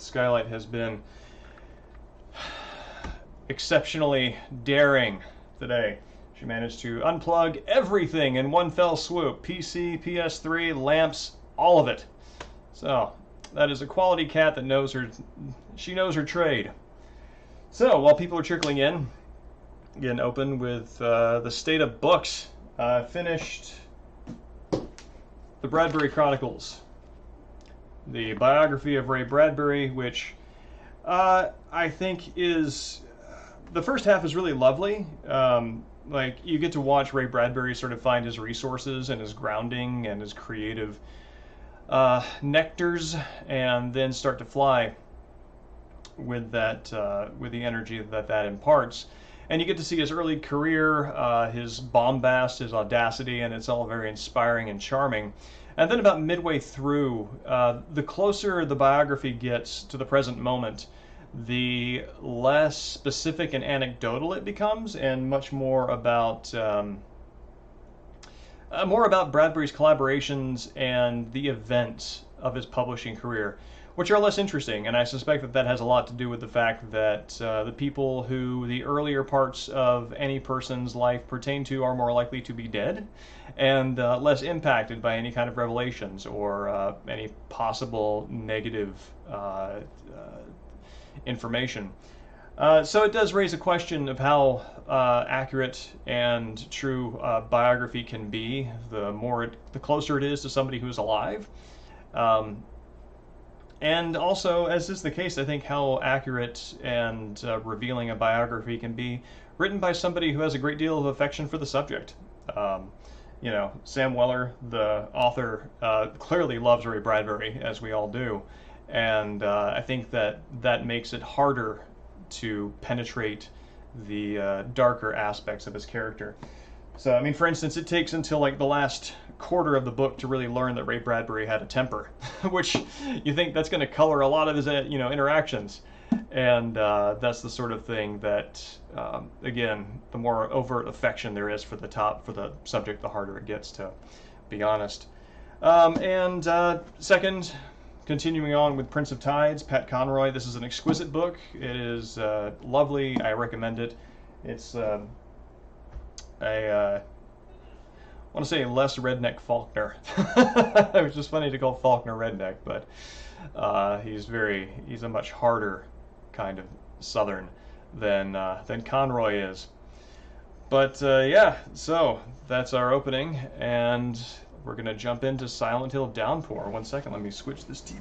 Skylight has been exceptionally daring today. She managed to unplug everything in one fell swoop. PC, PS3, lamps, all of it. So, that is a quality cat that knows she knows her trade. So, while people are trickling in, again, open with the state of books. Finished the Bradbury Chronicles, the biography of Ray Bradbury, which I think is, the first half is really lovely. Like, you get to watch Ray Bradbury sort of find his resources and his grounding and his creative nectars, and then start to fly with that, with the energy that imparts. And you get to see his early career, his bombast, his audacity, and it's all very inspiring and charming. And then about midway through, the closer the biography gets to the present moment, the less specific and anecdotal it becomes, and much more about Bradbury's collaborations and the events of his publishing career, which are less interesting. And I suspect that has a lot to do with the fact that the people who the earlier parts of any person's life pertain to are more likely to be dead and less impacted by any kind of revelations or any possible negative information. So it does raise a question of how accurate and true biography can be the closer it is to somebody who's alive. And also, as is the case, I think how accurate and revealing a biography can be written by somebody who has a great deal of affection for the subject. You know, Sam Weller, the author, clearly loves Ray Bradbury, as we all do. And I think that makes it harder to penetrate the darker aspects of his character. So, I mean, for instance, it takes until like the last quarter of the book to really learn that Ray Bradbury had a temper, which you think that's going to color a lot of his, interactions. And that's the sort of thing that, again, the more overt affection there is for the subject, the harder it gets, to be honest. Second, continuing on with Prince of Tides, Pat Conroy. This is an exquisite book. It is lovely. I recommend it. It's I want to say less redneck Faulkner. It was just funny to call Faulkner redneck, but he's a much harder kind of Southern than Conroy is. But yeah, so that's our opening, and we're gonna jump into Silent Hill Downpour. 1 second, let me switch this TV.